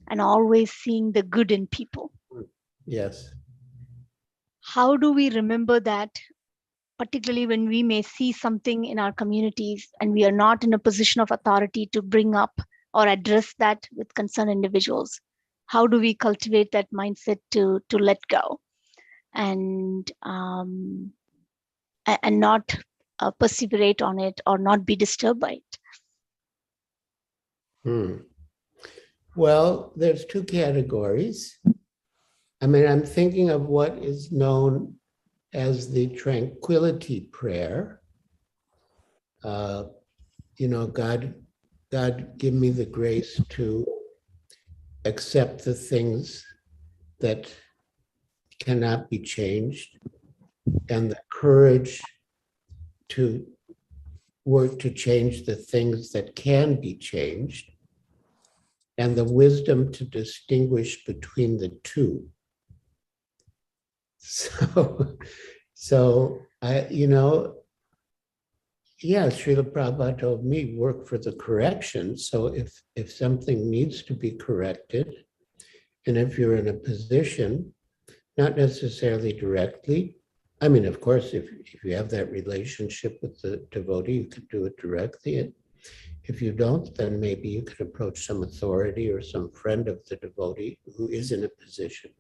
F: and always seeing the good in people.
C: Yes.
F: How do we remember that, particularly when we may see something in our communities and we are not in a position of authority to bring up or address that with concerned individuals? How do we cultivate that mindset to let go and not perseverate on it or not be disturbed by it?
C: Well, there's two categories. I mean, I'm thinking of what is known as the tranquility prayer. God, give me the grace to accept the things that cannot be changed and the courage to work to change the things that can be changed, and the wisdom to distinguish between the two. So Srila Prabhupada told me work for the correction. So if something needs to be corrected, and if you're in a position, not necessarily directly, I mean, of course, if you have that relationship with the devotee, you could do it directly. And if you don't, then maybe you could approach some authority or some friend of the devotee who is in a position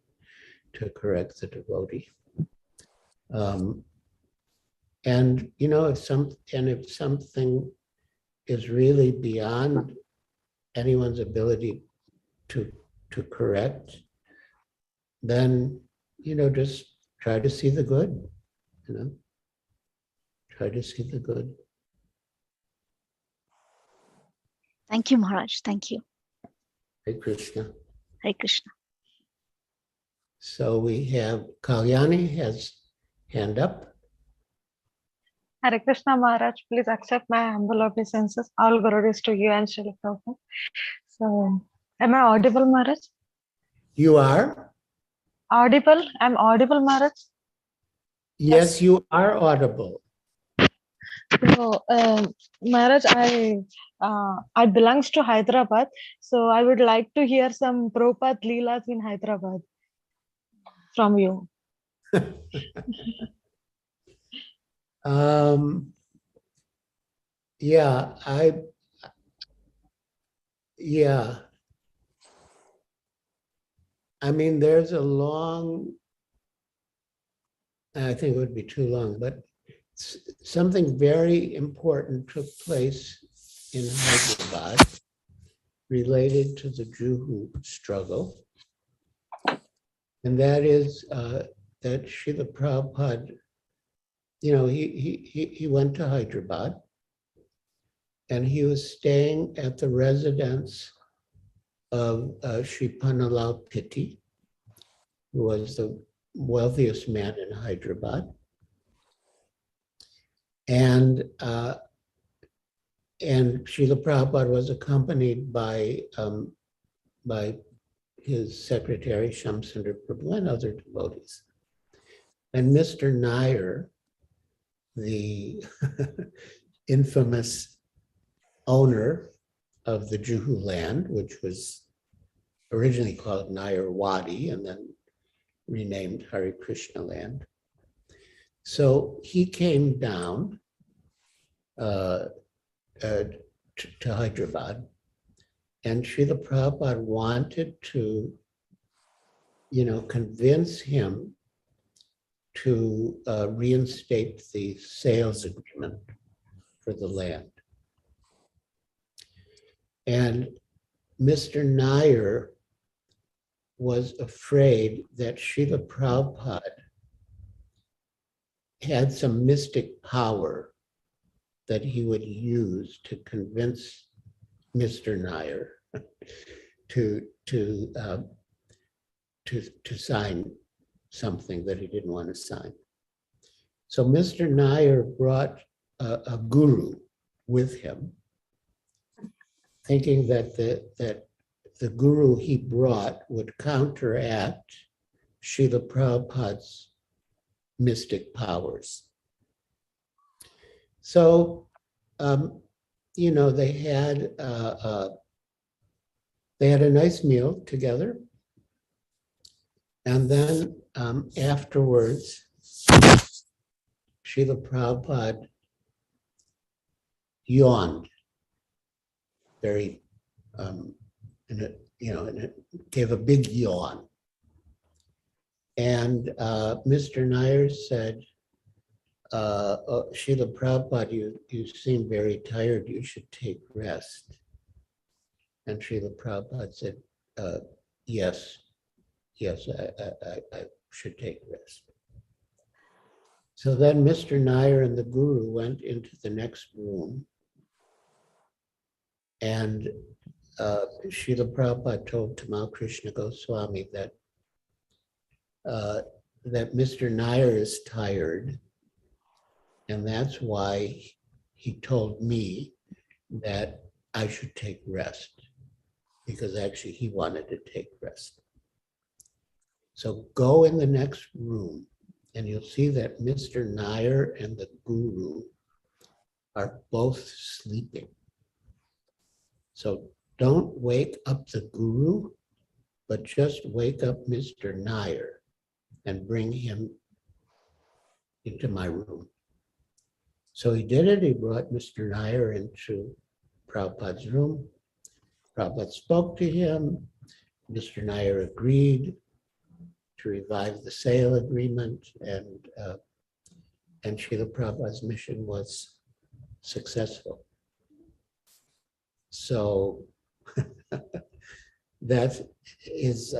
C: to correct the devotee. If something is really beyond anyone's ability to correct, then just try to see the good, Try to see the good.
F: Thank you, Maharaj. Thank you.
C: Hare Krishna.
F: Hare Krishna.
C: So we have Kalyani has hand up.
G: Hare Krishna Maharaj, please accept my humble obeisances. All glories to you and Srila Prabhupada. So, am I audible, Maharaj?
C: You are?
G: Audible? I'm audible, Maharaj.
C: Yes, you are audible.
G: So, Maharaj, I belongs to Hyderabad. So, I would like to hear some Prabhupada Leelas in Hyderabad from you.
C: Yeah, I mean, there's a long, I think it would be too long, but something very important took place in Hyderabad related to the Juhu struggle. And that is that Srila Prabhupada, you know, he went to Hyderabad and he was staying at the residence of Sri Pannalal Pitti, who was the wealthiest man in Hyderabad. And Srila Prabhupada was accompanied by his secretary, Shamsundar Prabhu, and other devotees. And Mr. Nair, the infamous owner of the Juhu land, which was originally called Nair Wadi and then renamed Hare Krishna land. So he came down to Hyderabad, and Srila Prabhupada wanted to, you know, convince him to reinstate the sales agreement for the land. And Mr. Nair was afraid that Srila Prabhupada had some mystic power that he would use to convince Mr. Nair to sign something that he didn't want to sign. So Mr. Nair brought a guru with him, thinking that the guru he brought would counteract Srila Prabhupada's mystic powers. So, you know, they had a nice meal together. And then afterwards, Srila Prabhupada yawned very, and it gave a big yawn. And Mr. Nair said, Srila Prabhupada, you seem very tired, you should take rest. And Srila Prabhupada said, yes, I should take rest. So then Mr. Nair and the guru went into the next room, and Srila Prabhupada told Tamal Krishna Goswami that Mr. Nair is tired, and that's why he told me that I should take rest, because actually he wanted to take rest. So go in the next room and you'll see that Mr. Nair and the guru are both sleeping. So don't wake up the guru, but just wake up Mr. Nair and bring him into my room. So he did it. He brought Mr. Nair into Prabhupada's room. Prabhupada spoke to him. Mr. Nair agreed to revive the sale agreement, and Srila Prabhupada's mission was successful. So that's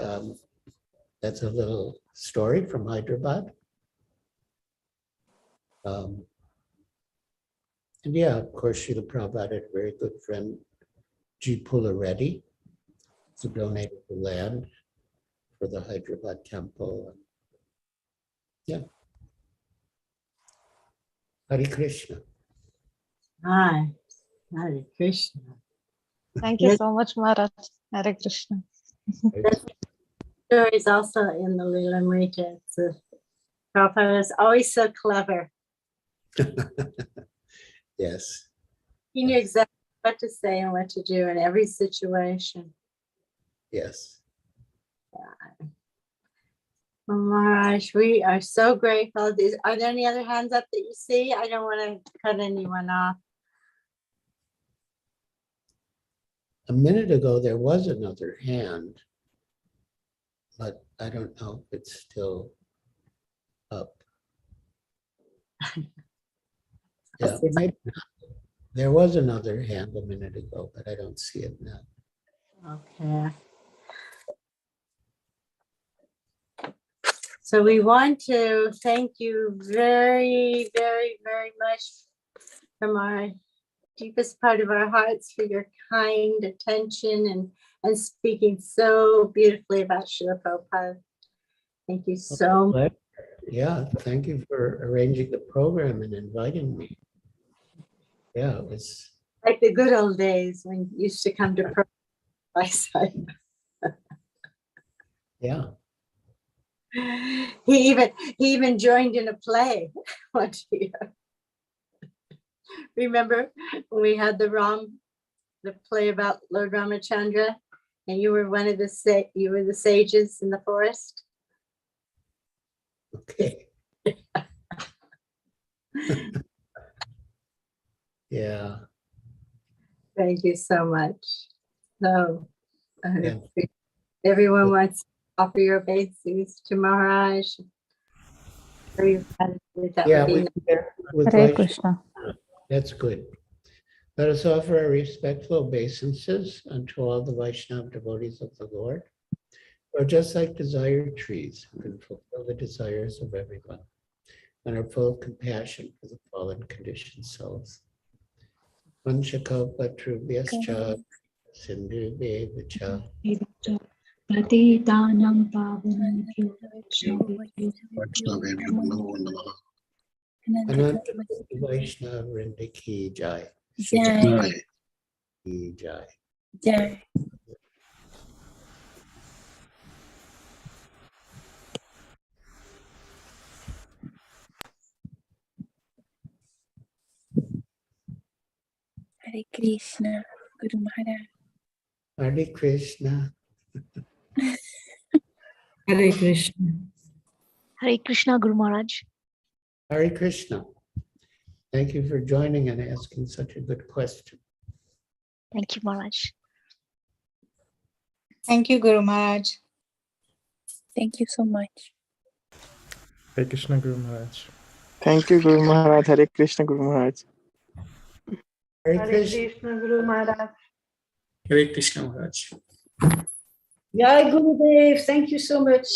C: a little story from Hyderabad. And yeah, of course, Srila Prabhupada had a very good friend, G. Pula Reddy, who donated the land for the Hyderabad temple. Yeah. Hare Krishna.
A: Hi, Hare Krishna.
G: Thank you
A: Yes.
G: so much, Maharaj. Hare Krishna.
A: Story is also in the Lilamrita. Prabhupada is always so clever.
C: Yes.
A: He knew exactly what to say and what to do in every situation.
C: Yes.
A: Well, Maharaj, we are so grateful. Are there any other hands up that you see? I don't want to cut anyone off.
C: A minute ago, there was another hand, but I don't know if it's still up. Yeah, maybe not. There was another hand a minute ago, but I don't see it now.
A: Okay. So we want to thank you very, very, very much from our deepest part of our hearts for your kind attention and speaking so beautifully about Srila Prabhupada. Thank you so much.
C: Yeah, thank you for arranging the program and inviting me. Yeah, it was.
A: Like the good old days when you used to come to Prabhupada by side.
C: Yeah.
A: He even joined in a play one year. Remember when we had the play about Lord Ramachandra, and you were one of the sages in the forest.
C: Okay. Yeah.
A: Thank you so much. So
C: Yeah.
A: everyone wants to offer your obeisances to Maharaj. That
C: Yeah,
A: would be
C: with
H: Hare
C: Vaishnav-
H: Krishna.
C: That's good. Let us offer our respectful obeisances unto all the Vaishnava devotees of the Lord, who are just like desired trees, who can fulfill the desires of everyone, and are full of compassion for the fallen conditioned souls. Vanchakalpatrubhyascha sindhubheva
H: Patitanam pavanebhyo
C: Ananta Vaishnava Vrinda ki jai. Ki jai.
I: Jai. Hare Krishna, Guru Maharaj.
C: Hare Krishna.
D: Hare Krishna.
F: Hare Krishna, Guru Maharaj.
C: Hare Krishna. Thank you for joining and asking such a good question.
F: Thank you, Maharaj.
I: Thank you, Guru Maharaj. Thank you so much.
E: Hare Krishna Guru Maharaj.
J: Thank you, Guru Maharaj. Hare Krishna, Guru Maharaj.
C: Hare
G: Hare
C: Krishna.
G: Krishna, Guru Maharaj.
J: Hare Krishna, Maharaj.
D: Jai Gurudev, thank you so much.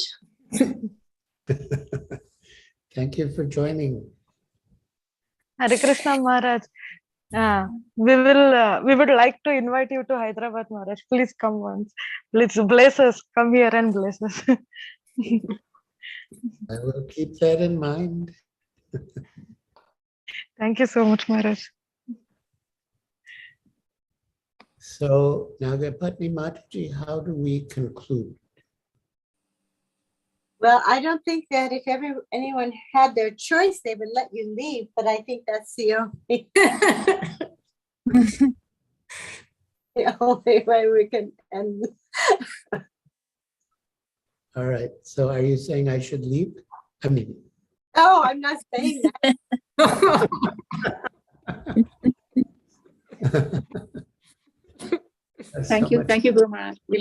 C: Thank you for joining.
G: Hare Krishna, Maharaj. We would like to invite you to Hyderabad, Maharaj. Please come once. Please bless us. Come here and bless us.
C: I will keep that in mind.
G: Thank you so much, Maharaj.
C: So, Nagapatni Mataji, how do we conclude?
A: Well, I don't think that if anyone had their choice, they would let you leave, but I think that's the only way we can end.
C: All right. So, are you saying I should leave? I mean,
A: No, I'm not saying that.
I: Thank you, Guru Maharaj. We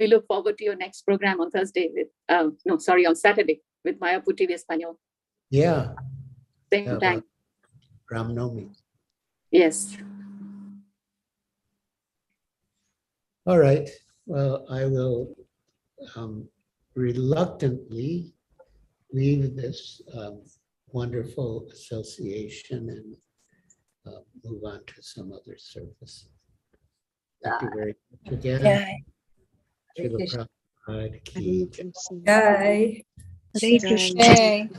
I: look forward to your next program on Thursday with, on Saturday with Maya Putti Espanol.
C: Yeah.
I: Same time.
C: Ram Navami.
I: Yes.
C: All right. Well, I will reluctantly leave this wonderful association and move on to some other service. Thank you very much again.
D: Jai.
C: Srila Prabhupada ki jai.
D: Jai.
F: Hare Krishna.
G: Jai.